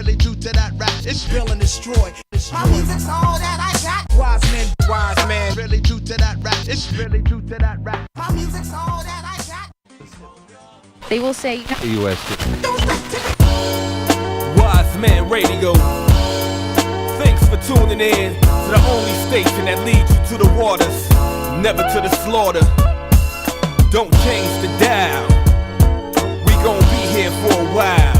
really true to that rap. It's real and destroy. My music's all that I got. Wise man, really true to that rap. It's really true to that rap. My music's all that I got. They will say U.S. Wiseman Radio. Thanks for tuning in to the only station that leads you to the waters, never to the slaughter. Don't change the dial. We gon' be here for a while.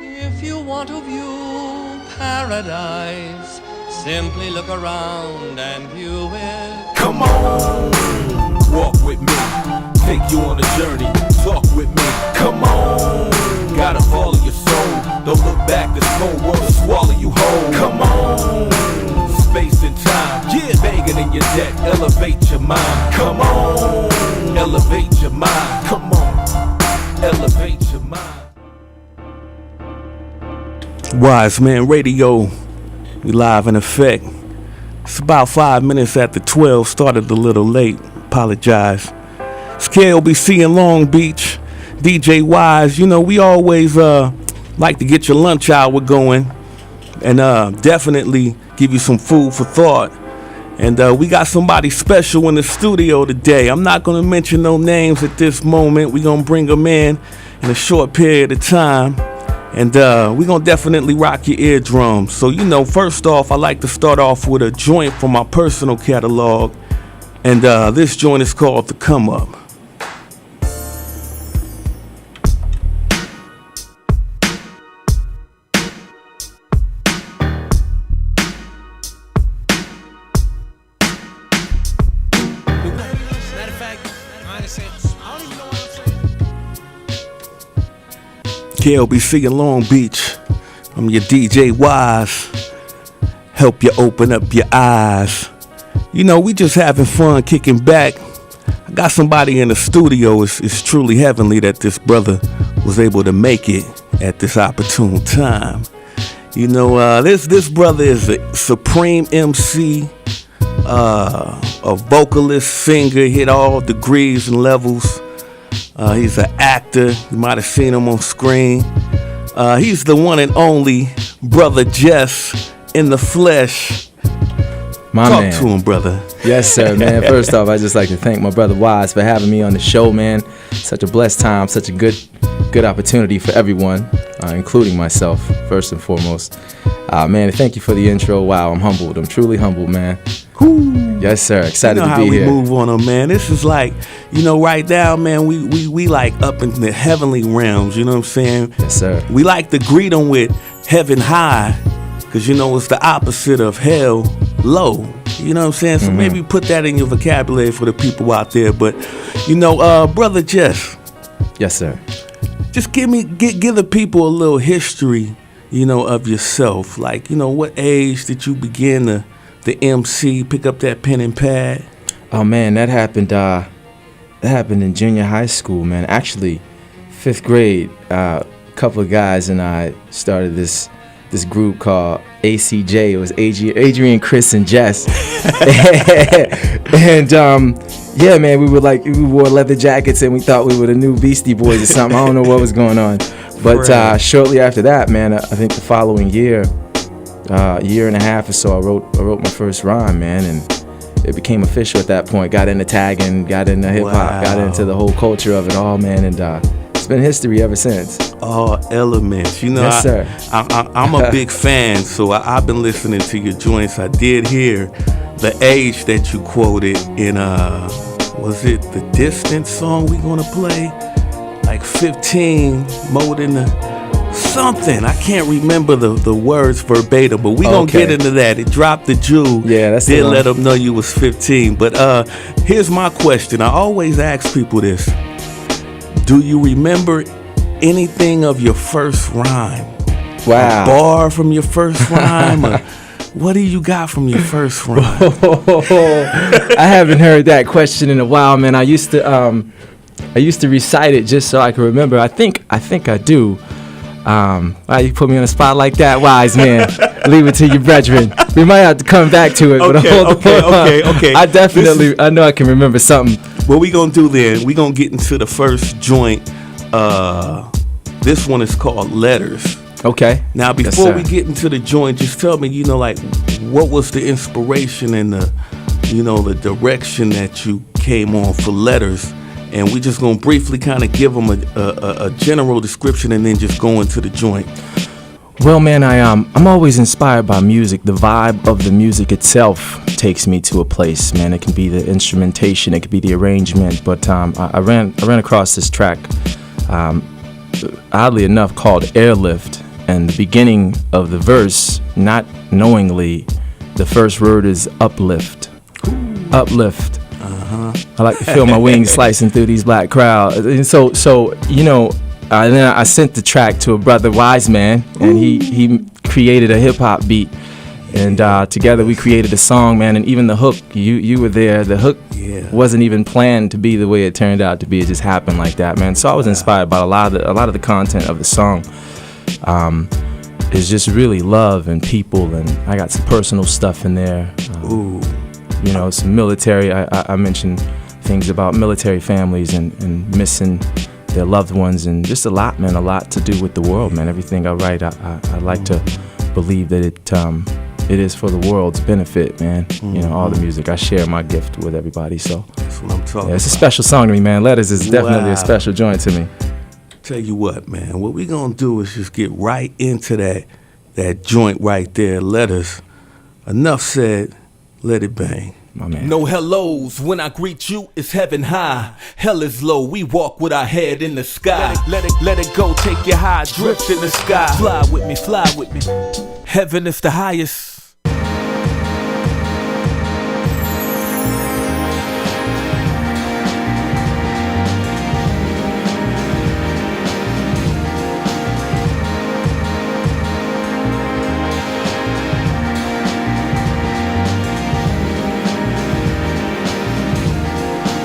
If you want to view paradise, simply look around and view it. Come on, walk with me. Take you on a journey, talk with me. Come on, gotta follow your soul. Don't look back, this whole world will swallow you whole. Come on, space and time, yeah, banging in your deck. Elevate your mind. Come on, elevate your mind. Come on, elevate your mind. Wiseman Radio, we live in effect. It's about 5 minutes after 12. Started a little late. Apologize. It's KLBC in Long Beach. DJ Wise. You know, we always like to get your lunch hour going and definitely give you some food for thought. And we got somebody special in the studio today. I'm not going to mention no names at this moment. We're going to bring them in a short period of time. And we're going to definitely rock your eardrums. So, you know, first off, I like to start off with a joint from my personal catalog. And this joint is called The Come Up. KLBC in Long Beach. I'm your DJ Wise. Help you open up your eyes. You know, we just having fun, kicking back. I got somebody in the studio. It's truly heavenly that this brother was able to make it at this opportune time. You know, this brother is a supreme MC, a vocalist, singer, hit all degrees and levels. He's an actor. You might have seen him on screen. He's the one and only Brotha Jes in the flesh. Talk to him, brother. Yes, sir, man. First off, I'd just like to thank my brother Wise for having me on the show, man. Such a blessed time, such a good opportunity for everyone, including myself, first and foremost. Man, thank you for the intro. Wow, I'm humbled. I'm truly humbled, man. Woo. Yes, sir. Excited you know to be how we here. Move on them, man. This is like, you know, right now, man, we like up in the heavenly realms, you know what I'm saying? Yes, sir. We like to greet them with heaven high, because, you know, it's the opposite of hell low. You know what I'm saying? So maybe put that in your vocabulary for the people out there. But, you know, Brotha Jes. Yes, sir. Just give the people a little history, you know, of yourself. Like, you know, what age did you begin to MC, pick up that pen and pad? Oh man, that happened in junior high school, man. Actually, 5th grade, a couple of guys and I started this group called ACJ. It was Adrian, Chris, and Jess. And yeah, man, we wore leather jackets and we thought we were the new Beastie Boys or something. I don't know what was going on. But shortly after that, man, I think the following year and a half or so, I wrote my first rhyme, man, and it became official at that point. Got into tagging, got into hip-hop, got into the whole culture of it all, man, and it's been history ever since. All elements, you know. Yes, sir. I'm a big fan, so I've been listening to your joints. I did hear the age that you quoted in was it the Distance song we gonna play? Like 15 more than something. I can't remember the words verbatim, but we gonna get into that. It dropped the Jew. Yeah, that's did let them know you was 15. But here's my question. I always ask people this. Do you remember anything of your first rhyme? Wow. A bar from your first rhyme? Or what do you got from your first rhyme? I haven't heard that question in a while, man. I used to recite it just so I could remember. I think I do. Why you put me on the spot like that, Wise man? Leave it to your brethren. We might have to come back to it. Okay. I know I can remember something. What we gonna do then? We gonna get into the first joint This one is called Letters. Okay. Now, Yes, before sir. we get into the joint, just tell me, like, what was the inspiration and the direction that you came on for Letters? And we just gonna briefly kind of give them a general description and then just go into the joint. Well, man, I'm always inspired by music. The vibe of the music itself takes me to a place, man. It can be the instrumentation, it could be the arrangement. But I ran across this track, oddly enough, called Airlift. And the beginning of the verse, not knowingly, the first word is uplift. Uplift. I like to feel my wings slicing through these black crowds. And so then I sent the track to a brother, Wiseman, and he created a hip-hop beat. And together we created a song, man. And even the hook, you were there. The hook wasn't even planned to be the way it turned out to be. It just happened like that, man. So I was inspired by a lot of the content of the song. Is just really love and people, and I got some personal stuff in there. Some military. I mentioned things about military families and missing their loved ones, and just a lot to do with the world, man. Everything I write, I like to believe that it is for the world's benefit, man. All the music, I share my gift with everybody. So that's what I'm talking it's a special song to me, man. Letters is definitely a special joint to me. Tell you what, man, what we gonna do is just get right into that joint right there, Letters. Enough said, let it bang. My man. No hellos, when I greet you, it's heaven high. Hell is low, we walk with our head in the sky. Let it go, take your high, drift in the sky. Fly with me. Heaven is the highest.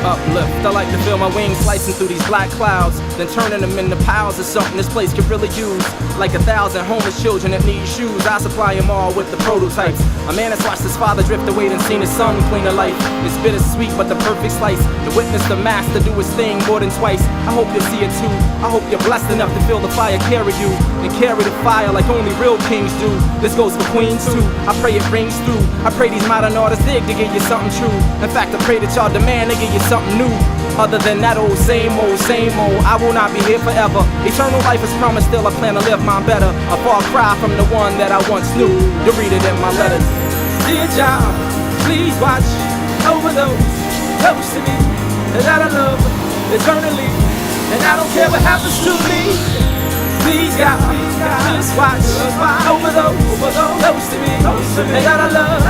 Uplift. I like to feel my wings slicing through these black clouds, then turning them into piles of something this place could really use. Like 1,000 homeless children that need shoes, I supply them all with the prototypes. A man has watched his father drift away and seen his son clean a life. It's bittersweet, but the perfect slice. To witness the master do his thing more than twice. I hope you'll see it too. I hope you're blessed enough to feel the fire carry you, and carry the fire like only real kings do. This goes for queens too. I pray it rings through. I pray these modern artists dig to give you something true. In fact, I pray that y'all demand they give you something new. Other than that old same old, I will not be here forever. Eternal life is promised, still I plan to live mine better. A far cry from the one that I once knew. You read it in my letters. Dear John, please watch over those close to me that I love eternally. And I don't care what happens to me. Please God, just watch over those close to me that I love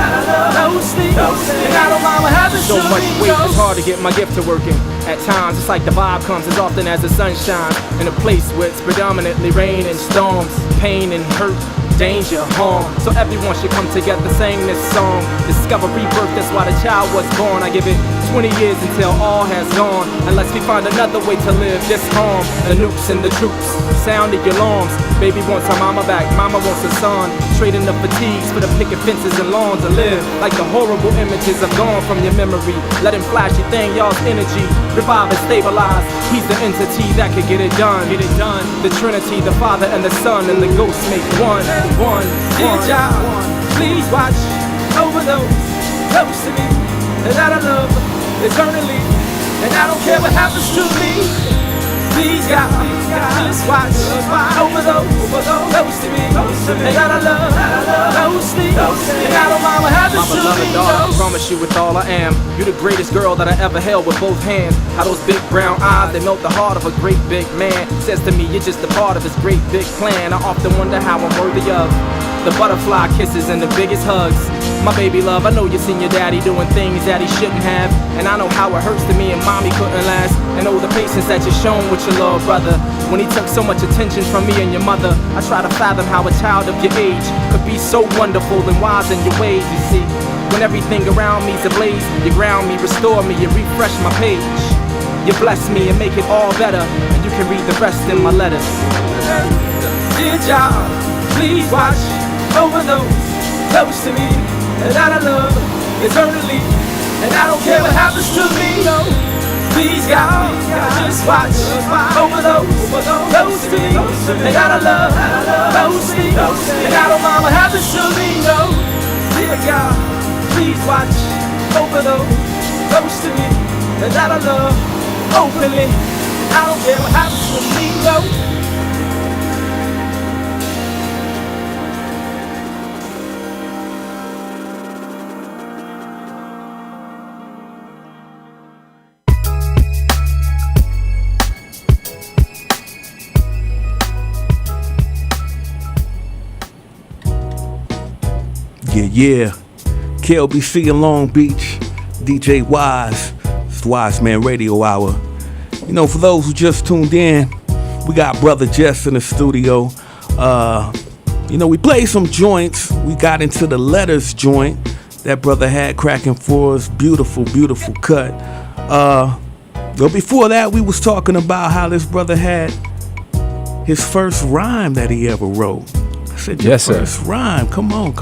closely. And I don't mind what happens to me. So much weight, it's hard to get my gift to working. At times, it's like the vibe comes as often as the sun shines. In a place where it's predominantly rain and storms, pain and hurt, danger, harm. So everyone should come together, sing this song. Discover rebirth, that's why the child was born. I give it 20 years until all has gone, unless we find another way to live this harm. The nukes and the troops sounded your alarms. Baby wants her mama back, mama wants her son. Trading the fatigues for the picket fences and lawns to live. Like the horrible images have gone from your memory. Let him flash your thing, y'all's energy. Revive and stabilize. He's the entity that could get it done. The Trinity, the Father and the Son, and the Ghost make one. Dear John, please watch over those close to me that I love eternally. And I don't care what happens to me. Please God, just watch over those close to me that I love closely. And I don't mind what happens to me. My beloved daughter, I promise you with all I am, you're the greatest girl that I ever held with both hands. How those big brown eyes, they melt the heart of a great big man. Says to me, you're just a part of his great big plan. I often wonder how I'm worthy of the butterfly kisses and the biggest hugs. My baby love, I know you seen your daddy doing things that he shouldn't have, and I know how it hurts to me and mommy couldn't last. And oh, the patience that you're shown with your little brother when he took so much attention from me and your mother. I try to fathom how a child of your age could be so wonderful and wise in your ways. You see, when everything around me's ablaze, you ground me, restore me, you refresh my page. You bless me and make it all better, and you can read the rest in my letters. Dear John, please watch over those close to me that I love eternally. And I don't care what happens to me. Please God, just watch over those to me. They gotta love those things. And I don't mama have to show me no. Dear God, please watch over those to me. They gotta love openly. I don't care what happens to me, no. Yeah. KLBC in Long Beach, DJ Wise. It's the Wiseman Radio Hour. You know, for those who just tuned in, we got Brotha Jes in the studio. You know, we played some joints. We got into the Letters joint that brother had cracking for us. Beautiful, beautiful cut. But before that, we was talking about how this brother had his first rhyme that he ever wrote. I said, your first rhyme. Come on.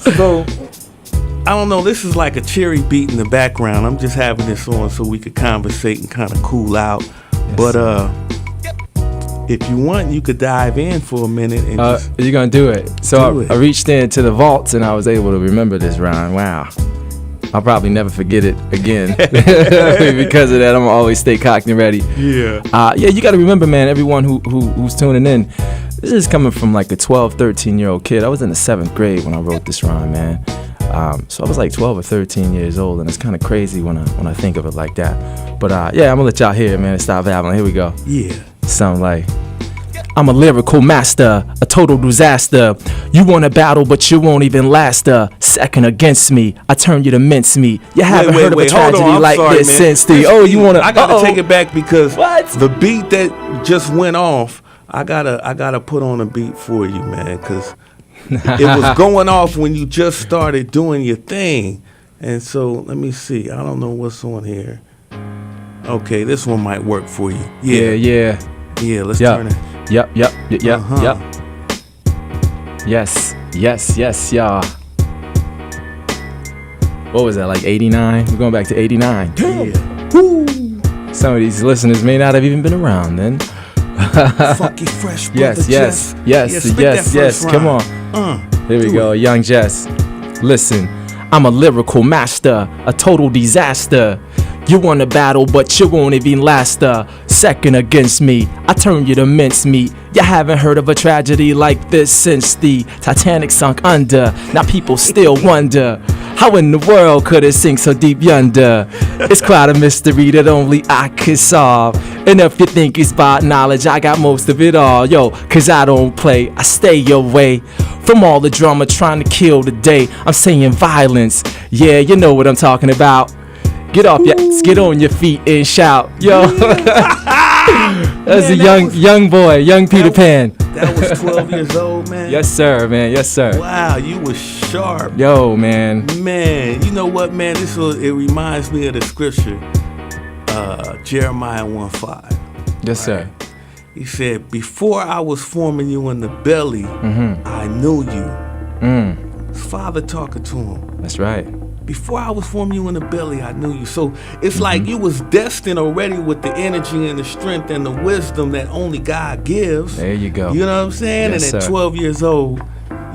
So, I don't know. This is like a cherry beat in the background. I'm just having this on so we could conversate and kind of cool out. Yes, but if you want, you could dive in for a minute. And you're going to do it. So I reached into the vaults and I was able to remember this rhyme. Wow. I'll probably never forget it again. Because of that, I'm always stay cocked and ready. Yeah. You got to remember, man, everyone who's tuning in, this is coming from like a 12, 13-year-old kid. I was in the 7th grade when I wrote this rhyme, man. So I was like 12 or 13 years old, and it's kind of crazy when I think of it like that. But I'm going to let y'all hear it, man, and stop babbling. Here we go. Yeah. Sound like, I'm a lyrical master, a total disaster. You want to battle, but you won't even last a second against me. I turn you to mincemeat. You haven't heard of a tragedy like this since the... Oh, you want to... I got to take it back because the beat that just went off, I gotta put on a beat for you, man, because it was going off when you just started doing your thing. And so, let me see. I don't know what's on here. Okay, this one might work for you. Yeah, let's turn it. Yep. Yes, y'all. What was that, like 89? We're going back to 89. Yeah. Woo. Some of these listeners may not have even been around then. Funky fresh Brotha Jes. Yes. Come on. Here we go, Young Jes. Listen, I'm a lyrical master, a total disaster. You want to battle, but you won't even last a second against me. I turn you to mincemeat. You haven't heard of a tragedy like this since the Titanic sunk under. Now people still wonder, how in the world could it sink so deep yonder? It's quite a mystery that only I could solve. And if you think it's about knowledge, I got most of it all. Yo, cause I don't play, I stay away from all the drama trying to kill the day. I'm saying violence, yeah, you know what I'm talking about. Get off get on your feet and shout, yo. That's a young boy, young Peter Pan. That was 12 years old, man. Yes, sir, man. Yes, sir. Wow, you was sharp. Yo, man. Man, you know what, man? It reminds me of the scripture, Jeremiah 1:5. Yes, sir. He said, before I was forming you in the belly, I knew you. His father talking to him. That's right. Before I was forming you in the belly, I knew you. So it's like you was destined already with the energy and the strength and the wisdom that only God gives. There you go. You know what I'm saying? Yes, and at sir. 12 years old,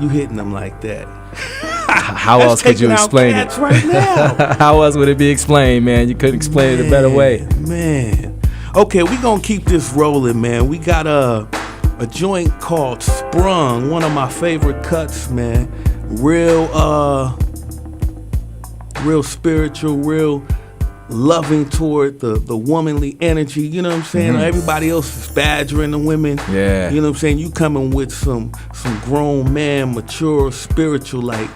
you hitting them like that. How else could you explain it? Right now. How else would it be explained, man? You couldn't explain it a better way. Man. Okay, we gonna keep this rolling, man. We got a joint called Sprung, one of my favorite cuts, man. Real spiritual, real loving toward the womanly energy, you know what I'm saying? Everybody else is badgering the women. Yeah. You know what I'm saying? You coming with some grown man, mature, spiritual, like,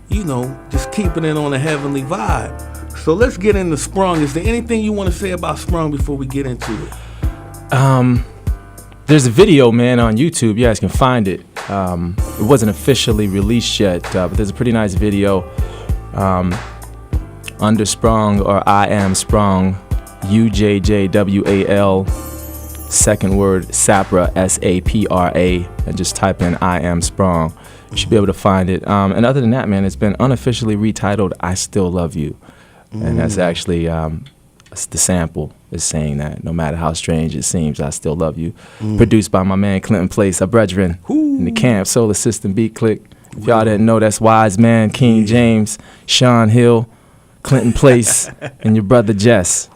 you know, just keeping it on a heavenly vibe. So let's get into Sprung. Is there anything you want to say about Sprung before we get into it? There's a video, man, on YouTube. You guys can find it. It wasn't officially released yet, but there's a pretty nice video. Undersprung, or I Am Sprung, UJJWAL, second word Sapra, SAPRA, and just type in I Am Sprung. You should be able to find it. And other than that, man, it's been unofficially retitled I Still Love You. And that's actually the sample is saying that. No matter how strange it seems, I still love you. Produced by my man Clinton Place, our brethren in the camp, Solar System Beat Click. If y'all didn't know, that's Wiseman, King James, Sean Hill, Clinton Place, and your brother Jes.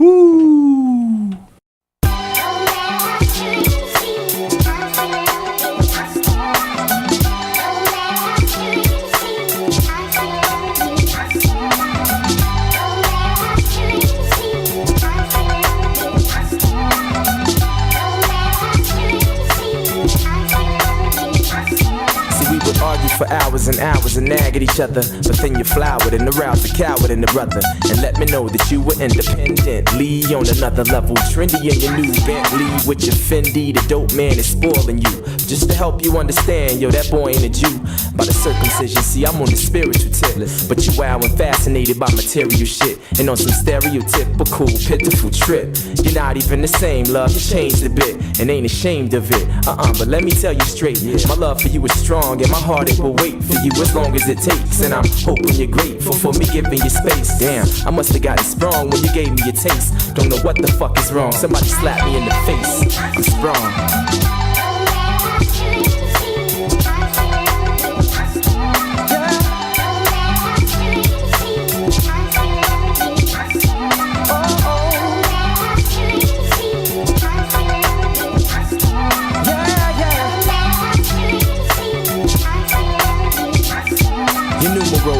For hours and hours and nag at each other, but then you flowered and aroused the coward in the brother, and let me know that you were independently on another level, trendy in your new Bentley with your Fendi. The dope man is spoiling you, just to help you understand, yo, that boy ain't a Jew. By the circumcision, see, I'm on the spiritual tip, but you wow and fascinated by material shit, and on some stereotypical, pitiful trip. You're not even the same, love, you changed a bit, and ain't ashamed of it, but let me tell you straight, my love for you is strong, and my heart it will wait for you as long as it takes, and I'm hoping you're grateful for me giving you space. Damn, I must have gotten sprung when you gave me a taste. Don't know what the fuck is wrong, somebody slapped me in the face. I'm sprung.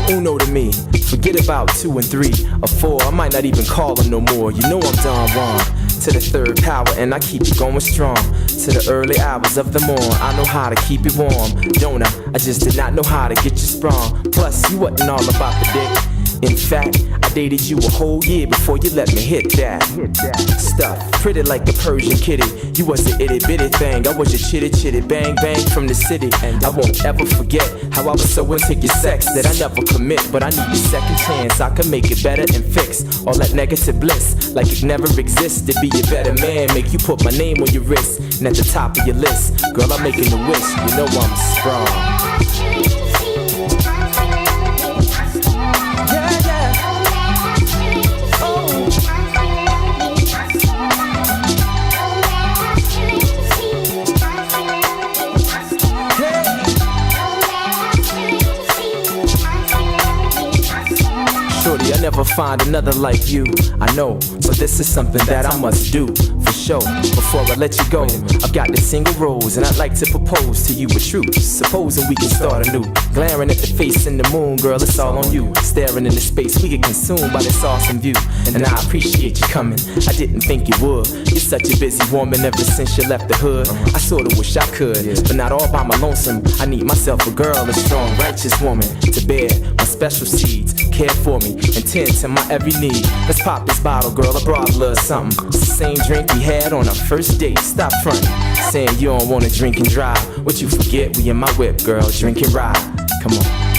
Uno to me, forget about 2 and 3 or 4. I might not even call them no more. You know I'm Don Juan to the third power, and I keep it going strong to the early hours of the morn. I know how to keep it warm, don't I? I just did not know how to get you sprung. Plus, you wasn't all about the dick. In fact, I dated you a whole year before you let me hit that stuff. Pretty like a Persian kitty. You was an itty bitty thing. I was your chitty chitty bang bang from the city. And I won't ever forget how I was so into your sex that I never commit. But I need a second chance. I can make it better and fix all that negative bliss like it never existed. Be a better man, make you put my name on your wrist and at the top of your list. Girl, I'm making a wish. You know I'm strong. Shorty, I never find another like you. I know, but this is something that I must do for sure. Before I let you go, I've got this single rose, and I'd like to propose to you a truth. Supposing we can start anew. Glaring at the face in the moon, girl, it's all on you. Staring into space, we get consumed by this awesome view. And I appreciate you coming. I didn't think you would. You're such a busy woman ever since you left the hood. I sorta wish I could, but not all by my lonesome. I need myself a girl, a strong, righteous woman to bear my special seeds, care for me, and tend to my every need. Let's pop this bottle, girl, I brought a little something. It's the same drink we had on our first date. Stop fronting, saying you don't wanna drink and drive. What you forget, we in my whip, girl, drink and ride. Come on.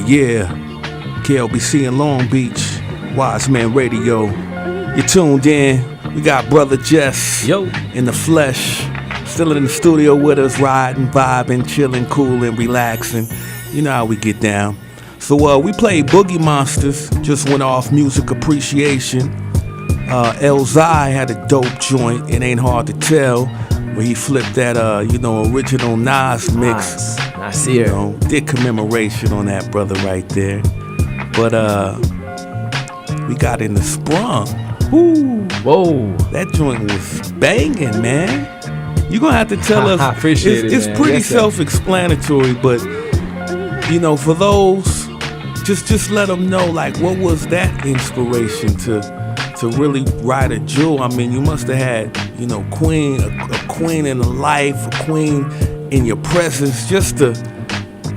Yeah, KLBC in Long Beach, Wiseman Radio. You're tuned in. We got Brotha Jes in the flesh, still in the studio with us, riding, vibing, chilling, cooling, relaxing. You know how we get down. So we played Boogie Monsters, just went off Music Appreciation. Elzai had a dope joint, It Ain't Hard to Tell, where he flipped that original Nas mix. Nasir. Did commemoration on that brother right there. But we got in the Sprung. Ooh, whoa, that joint was banging, man. You're gonna have to tell us. I appreciate it's man. pretty Yes, self-explanatory, but for those just let them know, like, what was that inspiration to really write a jewel? I mean, you must have had, you know, a queen in the life, a queen in your presence, just to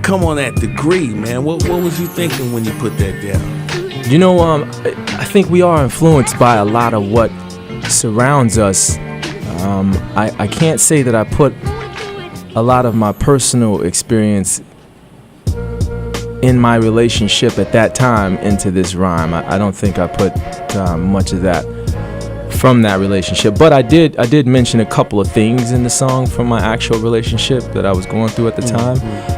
come on that degree, man. What was you thinking when you put that down? You know, I think we are influenced by a lot of what surrounds us. I can't say that I put a lot of my personal experience in my relationship at that time into this rhyme. I don't think I put much of that from that relationship, but I did mention a couple of things in the song from my actual relationship that I was going through at the time.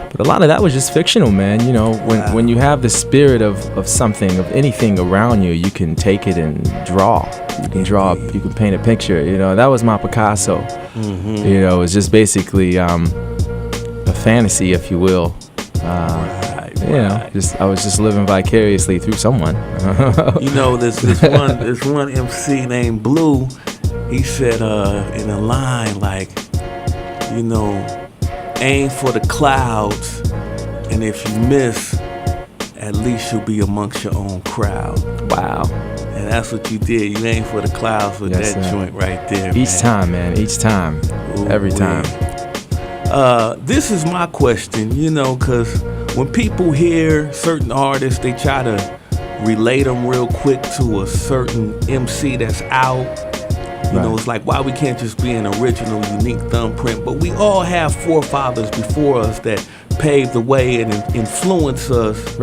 But a lot of that was just fictional, man. You know, when you have the spirit of something, of anything around you, you can take it and draw. You can draw, you can paint a picture. You know, that was my Picasso. You know, it was just basically a fantasy, if you will. You know, I was just living vicariously through someone. You know, this one MC named Blue. He said in a line like, you know, aim for the clouds, and if you miss, at least you'll be amongst your own crowd. Wow. And that's what you did. You aimed for the clouds with that joint right there. Each time, man. Each time. Ooh, every time. This is my question, you know, because when people hear certain artists, they try to relate them real quick to a certain MC that's out. You know, it's like, why we can't just be an original, unique thumbprint? But we all have forefathers before us that paved the way and influence us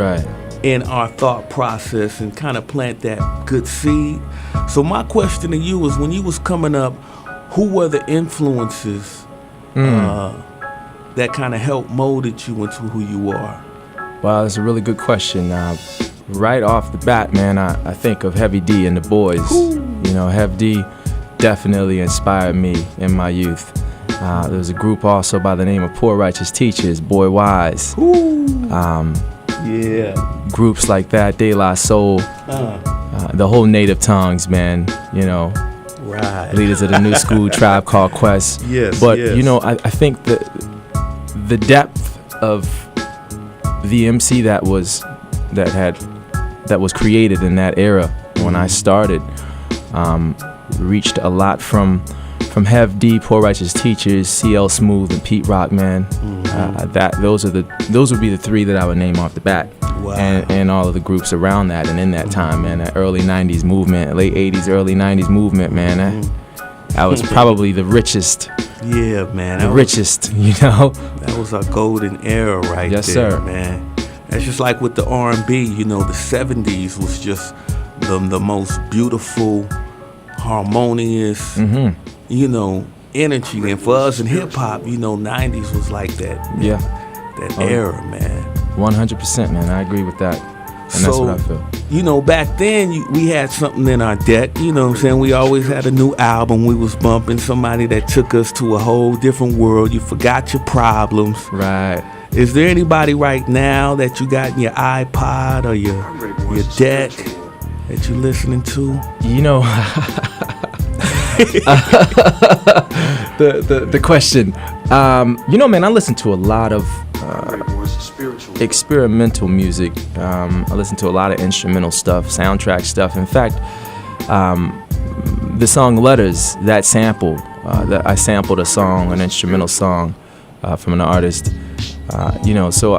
in our thought process and kind of plant that good seed. So my question to you is, when you was coming up, who were the influences that kind of helped molded you into who you are? Wow, that's a really good question. Right off the bat, man, I think of Heavy D and the Boys. You know, Heavy D definitely inspired me in my youth. There was a group also by the name of Poor Righteous Teachers, Boy Wise. Groups like that, De La Soul, the whole native tongues, man, you know. Leaders of the new school, Tribe Called Quest. But you know, I think the depth of the MC that was created in that era when I started reached a lot from Hev D, Poor Righteous Teachers, CL Smooth, and Pete Rock, man. Those would be the three that I would name off the bat. And all of the groups around that and in that time, man. That early 90s movement, late 80s, early 90s movement, man. That was probably the richest. Yeah, man. The richest, you know. That was our golden era right there, sir. Man. That's just like with the R&B, you know, the 70s was just the most beautiful, harmonious, you know, energy. And for us in hip-hop, you know, 90s was like that. That era, man. 100%, man. I agree with that. And that's what I feel. You know, back then, we had something in our deck. You know what I'm saying? We always had a new album we was bumping. Somebody that took us to a whole different world. You forgot your problems. Right. Is there anybody right now that you got in your iPod or your deck that you listening to? You know, the question. You know, man, I listen to a lot of experimental music. I listen to a lot of instrumental stuff, soundtrack stuff. In fact, the song Letters, that sample, that I sampled a song, an instrumental song from an artist. You know, so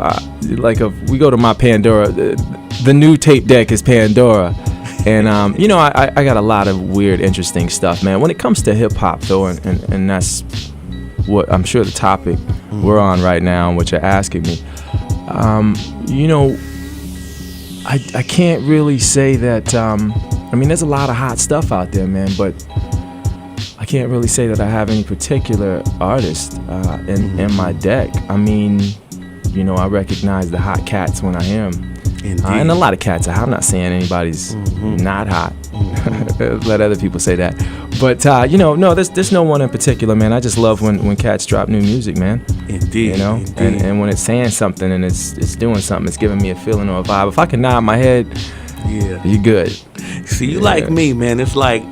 like if we go to my Pandora, the new tape deck is Pandora. And, you know, I got a lot of weird, interesting stuff, man. When it comes to hip-hop, though, and that's what I'm sure the topic we're on right now and what you're asking me, you know, I can't really say that, I mean, there's a lot of hot stuff out there, man, but I can't really say that I have any particular artist in my deck. I mean, you know, I recognize the hot cats when I hear them. And a lot of cats. I'm not saying anybody's not hot. Let other people say that. But, you know, no, there's no one in particular, man. I just love when cats drop new music, man. Indeed. You know, and when it's saying something and it's doing something, it's giving me a feeling or a vibe. If I can nod my head, you're good. See, you like me, man. It's like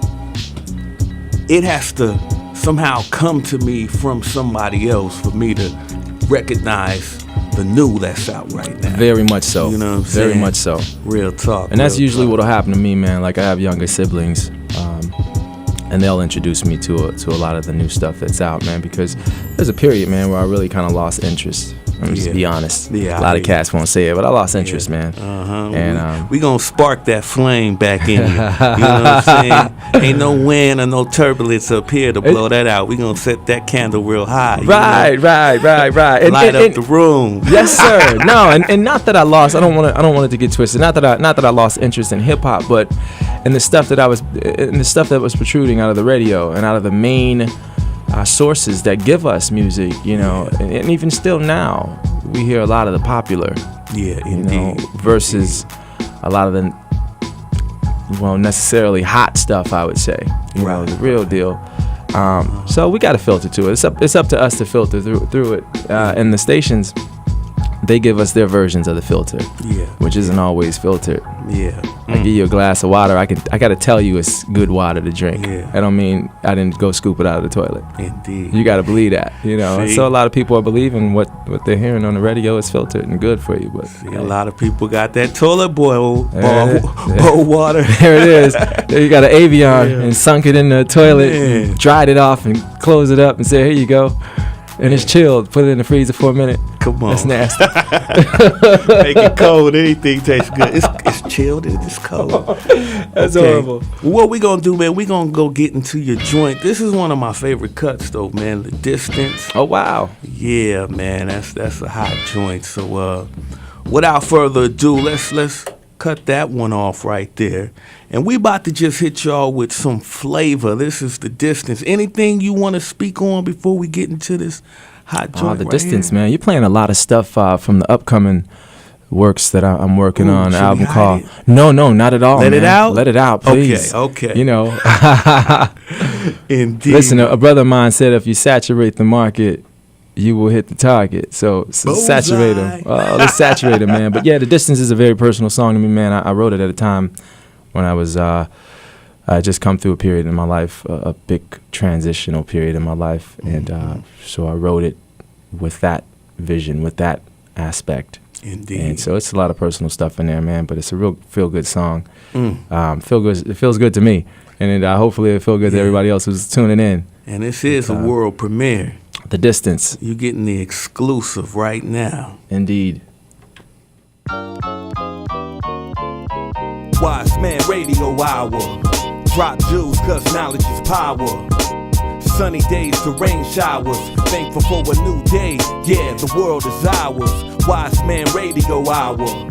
it has to somehow come to me from somebody else for me to recognize the new that's out right now. Very much so. You know what I'm saying? Very much so. Real talk. And that's real usually talk. what'll happen to me, man. Like I have younger siblings, and they'll introduce me to a lot of the new stuff that's out, man. Because there's a period, man, where I really kind of lost interest. I'm just be honest. Yeah, a lot of cats won't say it, but I lost interest, man. And we gonna spark that flame back in you. You know what I'm saying? Ain't no wind or no turbulence up here to blow that out. We gonna set that candle real high. Right. And, light up the room. Yes, sir. No, and not that I lost. I don't want it to get twisted. Not that I lost interest in hip hop, but in the stuff that was protruding out of the radio and out of the main sources that give us music, you know, and even still now, we hear a lot of the popular, indeed, versus a lot of the, necessarily hot stuff, I would say, you know, the real deal. So we got to filter to it. It's up to us to filter through it, and the stations, they give us their versions of the filter, which isn't always filtered. I give you a glass of water, I got to tell you it's good water to drink. I don't mean I didn't go scoop it out of the toilet. Indeed. You got to believe that, you know. See? So a lot of people are believing what they're hearing on the radio is filtered and good for you, but a lot of people got that toilet bowl water. There it is. There you got an Avion and sunk it in the toilet, dried it off and closed it up and said, here you go. And it's chilled. Put it in the freezer for a minute. Come on. That's nasty. Make it cold. Anything tastes good. It's chilled and it's cold. That's horrible. What we gonna do, man? We gonna go get into your joint. This is one of my favorite cuts, though, man. The Distance. Oh wow. Yeah, man. That's a hot joint. So, without further ado, let's cut that one off right there. And we about to just hit y'all with some flavor. This is The Distance. Anything you want to speak on before we get into this hot joint? The Distance, man. You're playing a lot of stuff from the upcoming works that I'm working on. An album called No, not at all. Let it out? Let it out, please. Okay. You know. Indeed. Listen, a brother of mine said if you saturate the market, you will hit the target. So saturate them. Let's saturate them, man. But yeah, The Distance is a very personal song to me, man. I wrote it at a time when I was I just come through a period in my life, a big transitional period in my life, and so I wrote it with that vision, with that aspect. Indeed. And so it's a lot of personal stuff in there, man. But it's a real feel-good song. It feels good to me, and hopefully it feels good to everybody else who's tuning in. And this is a world premiere. The Distance. You're getting the exclusive right now. Indeed. Wiseman Radio Hour. Drop jewels cause knowledge is power. Sunny days to rain showers. Thankful for a new day. Yeah, the world is ours. Wiseman Radio Hour.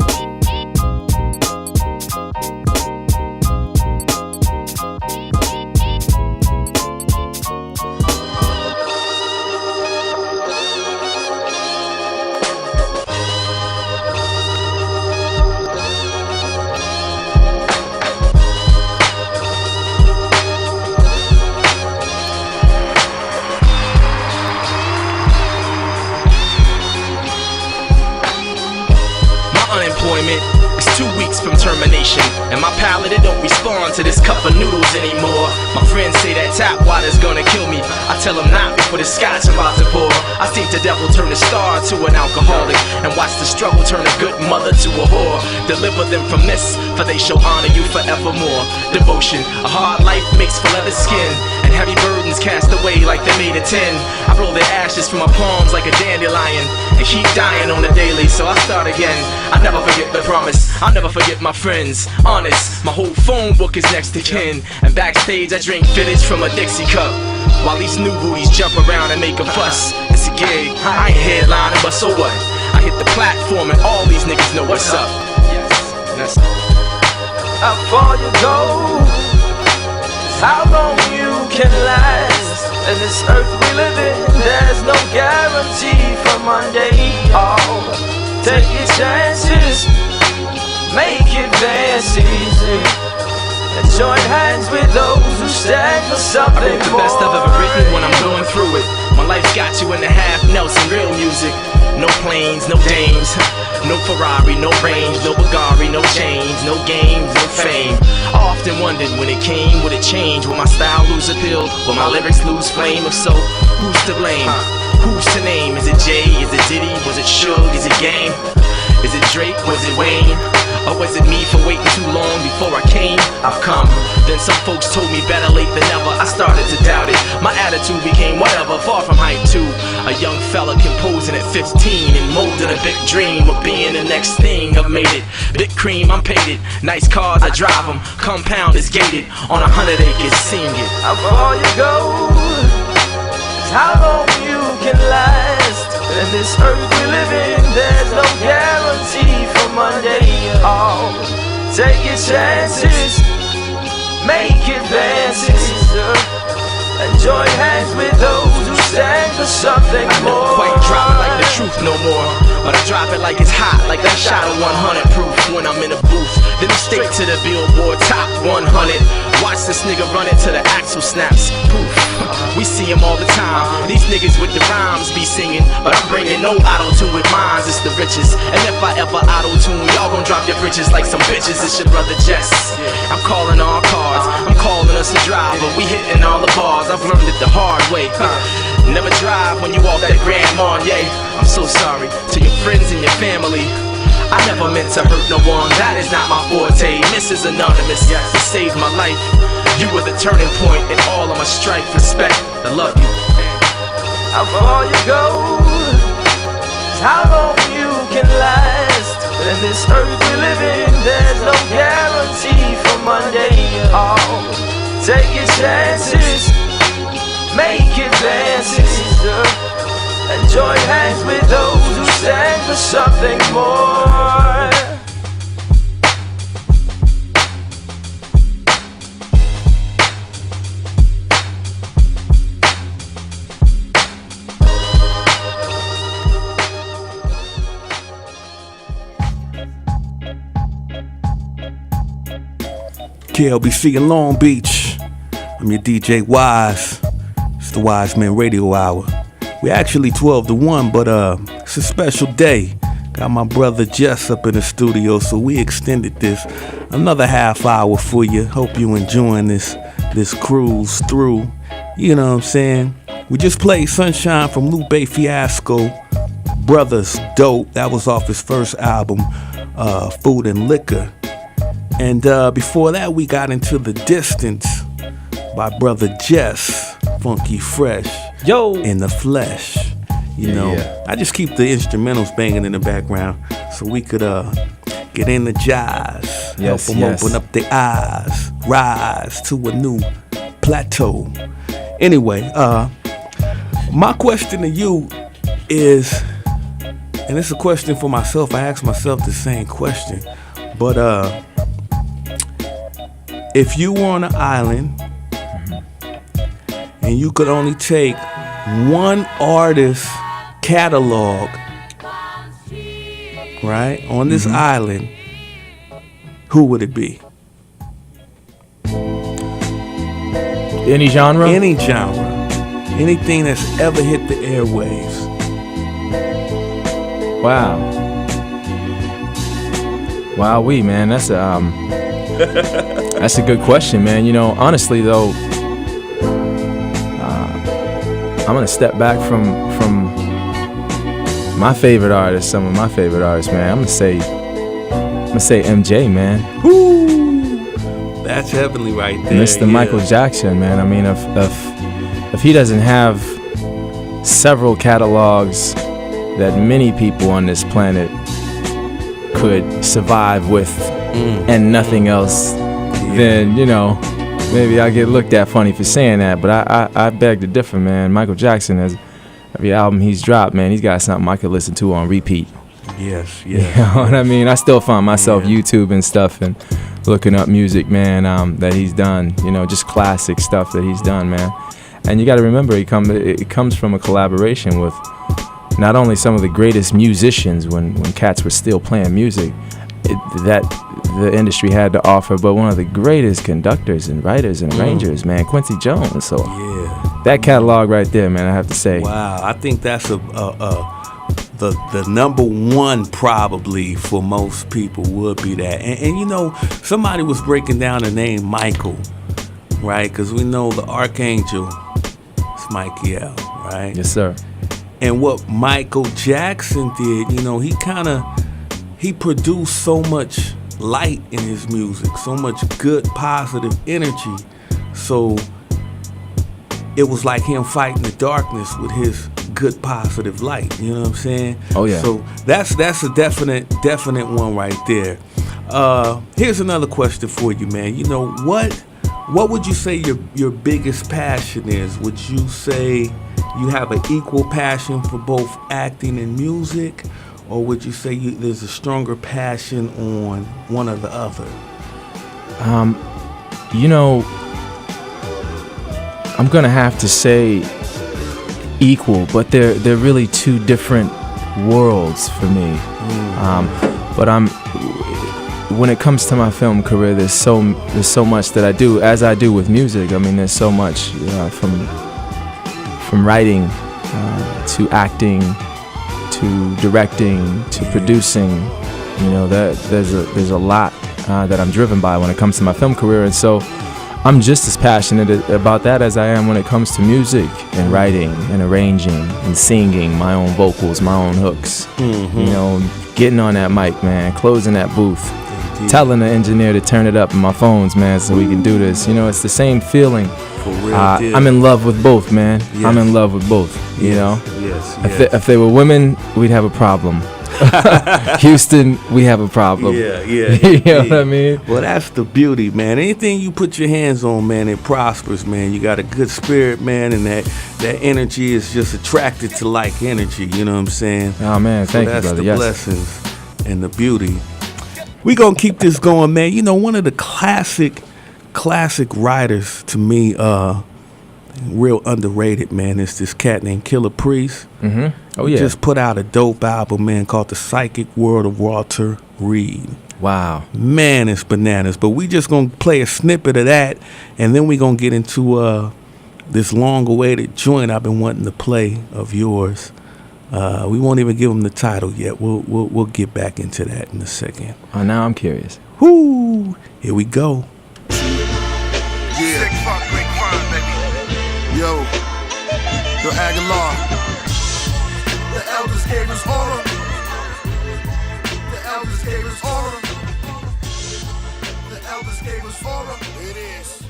It's 2 weeks from termination, and my palate, it don't respond to this cup of noodles anymore. My friends say that tap water's gonna kill me. I tell them not before the scotch I'm about to pour. I think the devil turn a star to an alcoholic, and watch the struggle turn a good mother to a whore. Deliver them from this, for they shall honor you forevermore. Devotion, a hard life makes for leather skin, and heavy burdens cast away like they made of tin. I roll the ashes from my palms like a dandelion, and keep dying on the daily, so I start again. I never forget the promise, I'll never forget my friends. Honest, my whole phone book is next to kin, and backstage I drink vintage from a Dixie cup, while these new booties jump around and make a fuss. It's a gig, I ain't headlining, but so what? I hit the platform and all these niggas know what's up. Yes, how far you go is how long you can last. And this earth we live in, there's no guarantee for Monday. Oh, take your chances, make advances, and join hands with those who stand for something more. I wrote the best I've ever written when I'm going through it. My life's got you in the half Nelson, real music. No planes, no dames, no Ferrari, no range, no Bulgari, no chains, no games, no fame. I often wondered when it came, would it change? Will my style lose appeal? Will my lyrics lose flame? If so, who's to blame? Who's to name? Is it Jay? Is it Diddy? Was it Suge? Is it Game? Is it Drake? Was it Wayne? Or was it me for waiting too long before I came? I've come. Then some folks told me better late than never. I started to doubt it. My attitude became whatever, far from hype too. A young fella composing at 15 and molded a big dream of being the next thing. I've made it. Big cream, I'm painted. Nice cars, I drive them. Compound is gated. On 100 acres, sing it. How far you go is how long you can last. In this earth we live in, there's no guarantee for Monday. Oh, take your chances, make advances, and join hands with those who stand for something more. I never quite drop it like the truth no more, but I drop it like it's hot, like that shot of 100 proof when I'm in a booth. Then it's straight to the Billboard Top 100. Watch this nigga run it till the axle snaps. Poof. We see him all the time. These niggas with the rhymes be singing, but I'm bringing no auto-tune with mines. It's the richest. And if I ever auto-tune, y'all gon' drop your britches like some bitches. It's your brother Jes. I'm calling all cards. I'm calling us a driver. We hitting all the bars. I've learned it the hard way. Never drive when you walk that Grand Marnier. I'm so sorry to your friends and your family. I never meant to hurt no one, that is not my forte. Mrs. Anonymous, you saved my life. You were the turning point in all of my strife. Respect, I love you. How far you go is how long you can last. In this earth we live in, there's no guarantee for Monday. Oh, take your chances, make advances, and join hands with those who stand for something more. KLBC in Long Beach. I'm your DJ Wise. It's the Wiseman Radio Hour. We actually 12 to 1, but it's a special day. Got my brother Jes up in the studio, so we extended this another half hour for you. Hope you enjoying this cruise through. You know what I'm saying? We just played Sunshine from Lupe Fiasco, Brothers Dope. That was off his first album, Food and Liquor. And before that, we got into The Distance by Brotha Jes, Funky Fresh, Yo, in the flesh. You know, I just keep the instrumentals banging in the background so we could get energized, help them open up their eyes, rise to a new plateau. Anyway, my question to you is, and it's a question for myself, I ask myself the same question, but if you were on an island and you could only take one artist's catalog, right, on this island, who would it be? Any genre? Any genre. Anything that's ever hit the airwaves. Wow. Wowee, man. That's a good question, man. You know, honestly though, I'm gonna step back from my favorite artists, some of my favorite artists, man. I'm gonna say MJ, man. Woo! That's heavenly right there. Mr. Michael Jackson, man. I mean, if he doesn't have several catalogs that many people on this planet could survive with and nothing else, then, you know, maybe I get looked at funny for saying that, but I beg to differ, man. Michael Jackson has every album he's dropped, man, he's got something I could listen to on repeat. Yes. You know what I mean? I still find myself YouTube and stuff and looking up music, man, that he's done, you know, just classic stuff that he's done, man. And you got to remember, it comes from a collaboration with not only some of the greatest musicians when cats were still playing music that the industry had to offer, but one of the greatest conductors and writers and arrangers, man, Quincy Jones. So that catalog right there, man, I have to say. Wow, I think that's the number one probably for most people would be that. And you know, somebody was breaking down the name Michael, right? Because we know the Archangel is Michael, right? Yes, sir. And what Michael Jackson did, you know, he produced so much light in his music, so much good, positive energy. So it was like him fighting the darkness with his good, positive light. You know what I'm saying? Oh yeah. So that's a definite one right there. Here's another question for you, man. You know, what would you say your biggest passion is? Would you say you have an equal passion for both acting and music, or would you say there's a stronger passion on one or the other? You know, I'm gonna have to say equal, but they're really two different worlds for me. But when it comes to my film career, there's so much that I do, as I do with music. I mean, there's so much from writing to acting to directing to producing. You know, that there's a lot that I'm driven by when it comes to my film career, and so I'm just as passionate about that as I am when it comes to music and writing and arranging and singing my own vocals, my own hooks. You know, getting on that mic, man, closing that booth, telling the engineer to turn it up in my phones, man, so we can do this. You know, it's the same feeling. For real, I'm in love with both, man. Yes. I'm in love with both, you know? Yes. If they were women, we'd have a problem. Houston, we have a problem. Yeah. You know what I mean? Well, that's the beauty, man. Anything you put your hands on, man, it prospers, man. You got a good spirit, man, and that energy is just attracted to like energy. You know what I'm saying? Oh man, thank you, brother. That's the blessings and the beauty. We gonna keep this going, man. You know, one of the classic writers to me, real underrated, man, is this cat named Killer Priest. Oh yeah. Just put out a dope album, man, called The Psychic World of Walter Reed. Wow. Man, it's bananas. But we just gonna play a snippet of that, and then we gonna get into this long-awaited joint I've been wanting to play of yours. We won't even give them the title yet. We'll get back into that in a second. Oh, now I'm curious. Whoo! Here we go. Yeah. Great fun, baby. Yo, Aguilar. The elders gave us order. The elders gave us order. The elders gave us order. It is.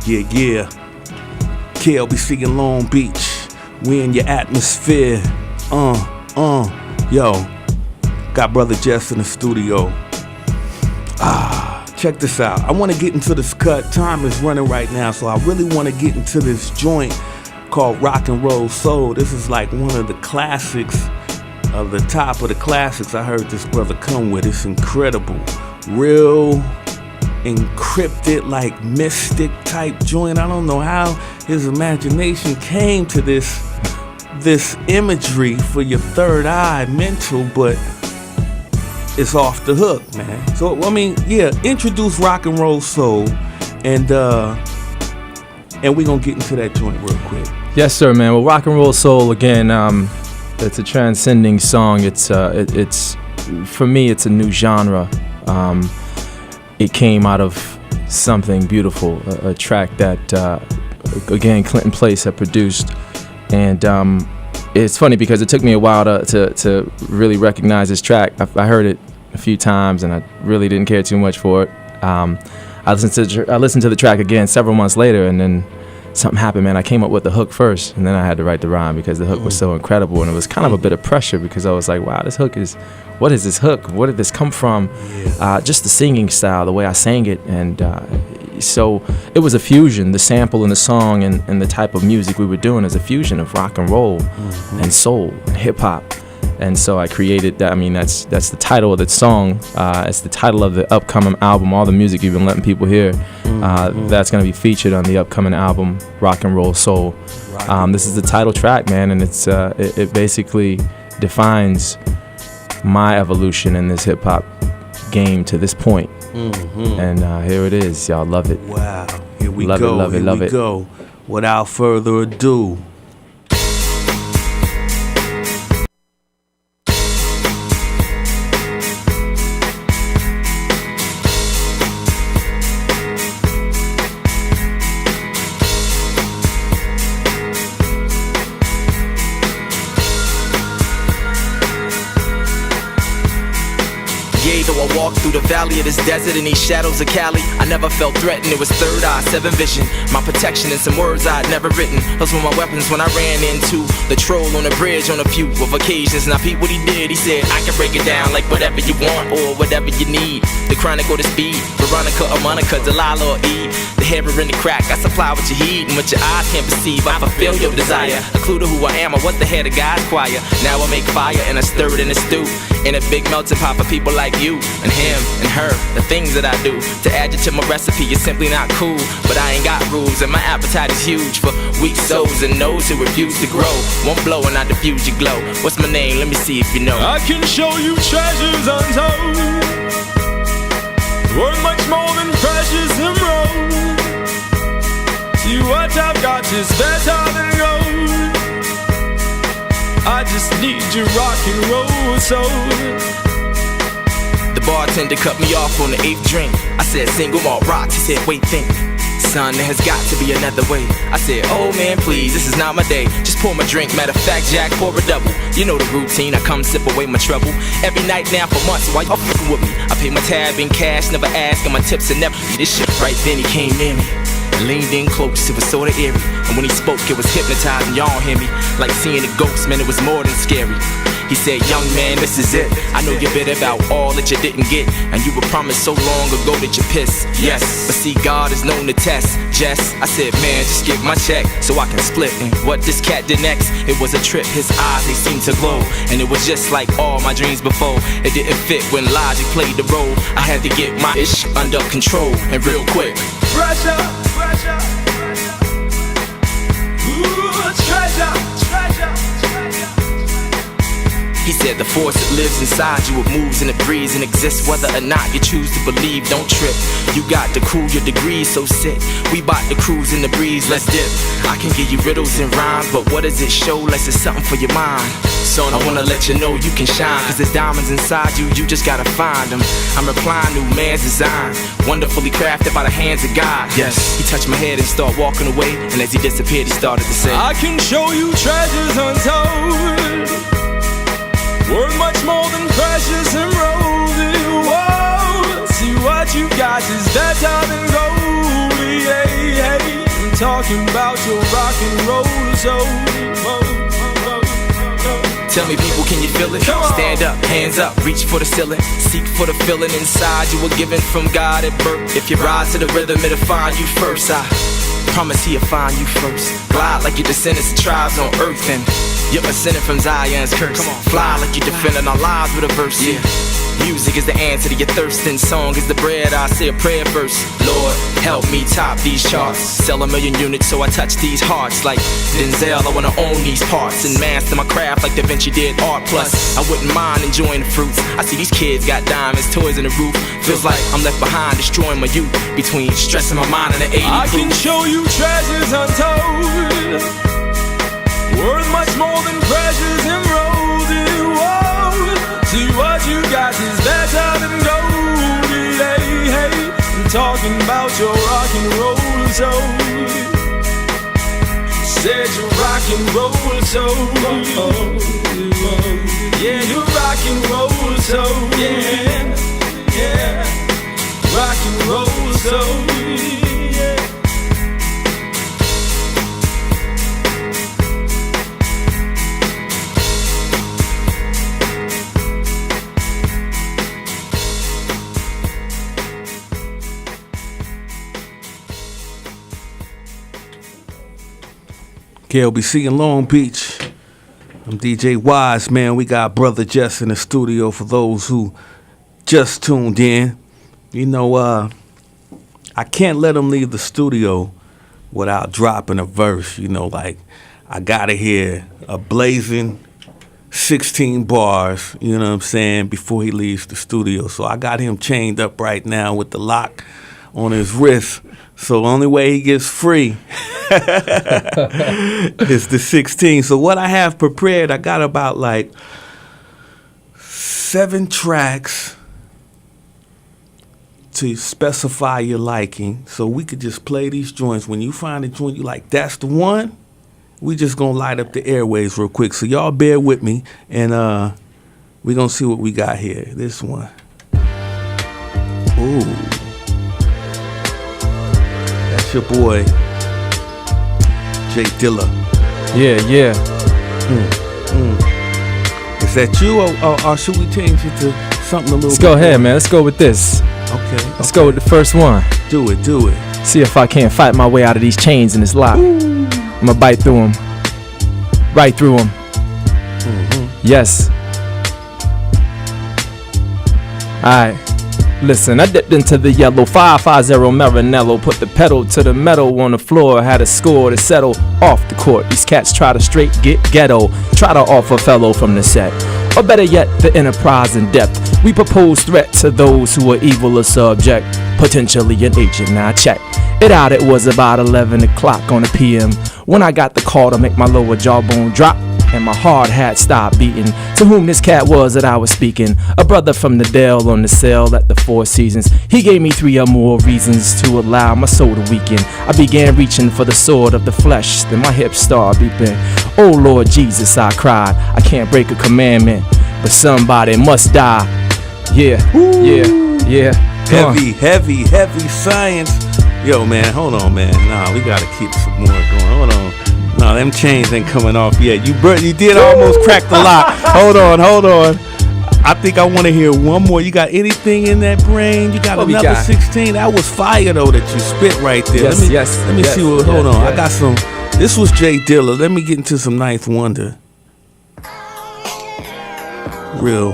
Yeah. KLBC in Long Beach. We in your atmosphere. Yo. Got Brotha Jes in the studio. Check this out. I want to get into this cut. Time is running right now, so I really want to get into this joint called Rock and Roll Soul. This is like one of the classics, of the top of the classics I heard this brother come with. It's incredible. Real encrypted, like mystic type joint. I don't know how his imagination came to this imagery for your third eye mental, but it's off the hook, man. So I mean, yeah, introduce Rock and Roll Soul, and we gonna get into that joint real quick. Yes, sir, man. Well, Rock and Roll Soul, again, it's a transcending song. It's for me, it's a new genre. It came out of something beautiful, a track that again Clinton Place had produced, and it's funny because it took me a while to really recognize this track. I heard it a few times and I really didn't care too much for it. I listened to the track again several months later, and then something happened, man. I came up with the hook first, and then I had to write the rhyme because the hook was so incredible, and it was kind of a bit of pressure because I was like, wow, what is this hook? Where did this come from? Just the singing style, the way I sang it, and so it was a fusion. The sample in the song and the type of music we were doing is a fusion of rock and roll and soul and hip hop. And so I created that. I mean, that's the title of the song. It's the title of the upcoming album. All the music you've been letting people hear, that's going to be featured on the upcoming album, Rock and Roll Soul. This is the title track, man, and it basically defines my evolution in this hip hop game to this point. And here it is. Y'all love it. Wow. Here we love go. Love it. Go. Without further ado. Yea, though I walk through the valley of this desert in these shadows of Cali, I never felt threatened. It was third eye, seven vision, my protection and some words I'd never written. Those were my weapons when I ran into the troll on the bridge on a few of occasions. Now Pete, what he did, he said, I can break it down like whatever you want or whatever you need. The chronic or the speed, Veronica or Monica, Delilah or Eve. The hair in the crack, I supply what you heed and what your eyes can't perceive. I fulfill your desire, a clue to who I am or what the head of God's choir. Now I make fire and I stir it in a stew, in a big melting pot for people like you and him and her. The things that I do to add you to my recipe is simply not cool, but I ain't got rules and my appetite is huge for weak souls and those who refuse to grow. One blow and I diffuse your glow. What's my name? Let me see if you know. I can show you treasures untold, worth much more than precious emerald. See what I've got is better than gold. I just need your rock and roll soul. The bartender cut me off on the 8th drink. I said single malt rocks. He said wait, think. Son, there has got to be another way. I said, oh man, please, this is not my day. Just pour my drink, matter of fact, Jack, pour a double. You know the routine, I come sip away my trouble. Every night now for months, why y'all fucking with me? I pay my tab in cash, never ask, and my tips and never this shit. Right then he came near me and leaned in close, it was sorta eerie. And when he spoke, it was hypnotizing, y'all hear me? Like seeing a ghost, man, it was more than scary. He said, young man, this is it. I know you're bitter about all that you didn't get, and you were promised so long ago that you pissed. Yes, but see, God is known to test. Jess, I said, man, just give my check so I can split. And what this cat did next, it was a trip. His eyes, they seemed to glow, and it was just like all my dreams before. It didn't fit when logic played the role. I had to get my ish under control, and real quick. Pressure, pressure, pressure. Ooh, treasure, treasure, treasure. He said the force that lives inside you, it moves and it breathes and exists whether or not you choose to believe. Don't trip, you got to cool your degrees, so sit. We bout to cruise in the breeze, let's dip. I can give you riddles and rhymes, but what does it show? Like it's something for your mind. Son, I wanna let you know you can shine, cause there's diamonds inside you, you just gotta find them. I'm replying new man's design, wonderfully crafted by the hands of God. Yes, he touched my head and started walking away, and as he disappeared he started to say, I can show you treasures untold, worth much more than precious emerald. Whoa, see what you got is better than gold. Hey, hey, I'm talking about your rock and roll soul. Tell me people, can you feel it? Stand up, hands up, reach for the ceiling. Seek for the feeling inside you were given from God at birth. If you rise to the rhythm, it'll find you first. I promise he'll find you first. Glide like your descendants of tribes on earth, and you're ascending from Zion's curse. Come on, fly like you're defending our lives with a verse. Yeah. Music is the answer to your thirst, and song is the bread. I say a prayer first. Lord, help me top these charts. Sell 1 million units so I touch these hearts. Like Denzel, I wanna own these parts and master my craft like Da Vinci did art. Plus, I wouldn't mind enjoying the fruits. I see these kids got diamonds, toys in the roof. Feels like I'm left behind, destroying my youth between stressing my mind and the 80 I proof. can show you treasures untold, worth much more than precious emerald. Whoa, see what you got is better than gold. Hey, hey, I'm talking about your rock and roll soul. Said your rock and roll soul. Yeah, your rock and roll soul. Yeah, yeah, rock and roll soul. KLBC in Long Beach. I'm DJ Wise, man. We got Brotha Jes in the studio for those who just tuned in. You know, I can't let him leave the studio without dropping a verse. You know, like, I gotta hear a blazing 16 bars, you know what I'm saying, before he leaves the studio. So I got him chained up right now with the lock on his wrist. So the only way he gets free is the 16. So what I have prepared, I got about like 7 tracks to specify your liking. So we could just play these joints. When you find a joint you like, that's the one, we just gonna light up the airwaves real quick. So y'all bear with me, and we gonna see what we got here. This one. Ooh. That's your boy, Jay Dilla. Yeah. Is that you, or should we change it to something a little Let's bit go ahead, more? man. Let's go with this. Okay. Let's go with the first one. Do it. See if I can't fight my way out of these chains in this lock. I'm gonna bite through them. Right through them. Yes. Alright. Listen, I dipped into the yellow 550 Maranello, put the pedal to the metal on the floor, had a score to settle off the court. These cats try to straight get ghetto, try to offer fellow from the set. Or better yet, the enterprise in depth. We propose threat to those who are evil or subject, potentially an agent. Now check it out, it was about 11 o'clock on the PM when I got the call to make my lower jawbone drop and my hard hat stopped beating. To whom this cat was that I was speaking, a brother from the Dell on the cell at the Four Seasons. He gave me 3 or more reasons to allow my soul to weaken. I began reaching for the sword of the flesh, then my hips started beeping. Oh Lord Jesus, I cried, I can't break a commandment, but somebody must die. Yeah. Heavy science. Yo, man, hold on, man. Nah, we gotta keep some more going. Hold on. No, them chains ain't coming off yet. You did almost crack the lock. Hold on. I think I want to hear one more. You got anything in that brain? You got another 16? That was fire, though, that you spit right there. Let me see what, hold on. I got some. This was Jay Dilla. Let me get into some Ninth Wonder. Real.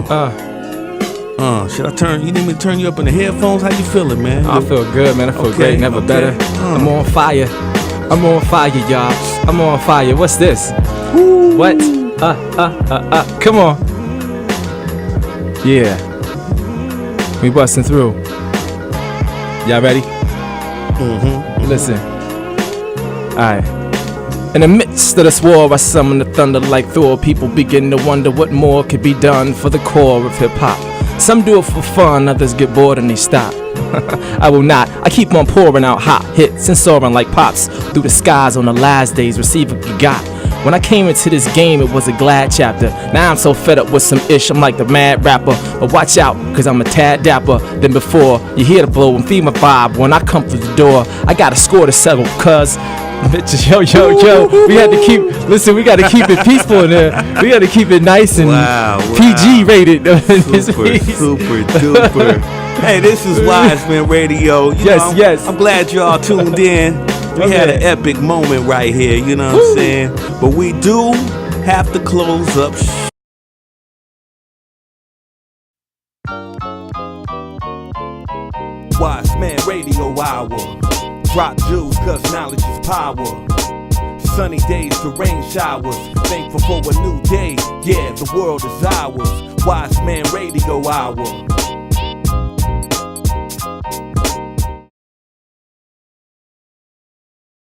Should I turn? You need me to turn you up in the headphones? How you feeling, man? I feel good, man. I feel great. Never better. I'm on fire. Y'all. I'm on fire. What's this? What? Come on. Yeah. We busting through. Y'all ready? Listen. Alright. In the midst of this war, I summon the thunder like Thor. People begin to wonder what more could be done for the core of hip-hop. Some do it for fun, others get bored and they stop. I will not. I keep on pouring out hot hits and soaring like pops through the skies on the last days. Receive what you got. When I came into this game, it was a glad chapter. Now I'm so fed up with some ish, I'm like the mad rapper. But watch out, cause I'm a tad dapper than before. You hear the flow and feel my vibe when I come through the door. I got a score to settle, cuz bitches, yo, we had to keep, listen, we gotta keep it peaceful in there. We gotta keep it nice and PG rated. Super duper. Hey, this is Wiseman Radio. Yes. I'm glad y'all tuned in. We had an epic moment right here, you know what I'm saying? But we do have to close up. Wiseman Radio Hour. Drop jewels, cause knowledge is power. Sunny days to rain showers. Thankful for a new day. Yeah, the world is ours. Wiseman Radio Hour.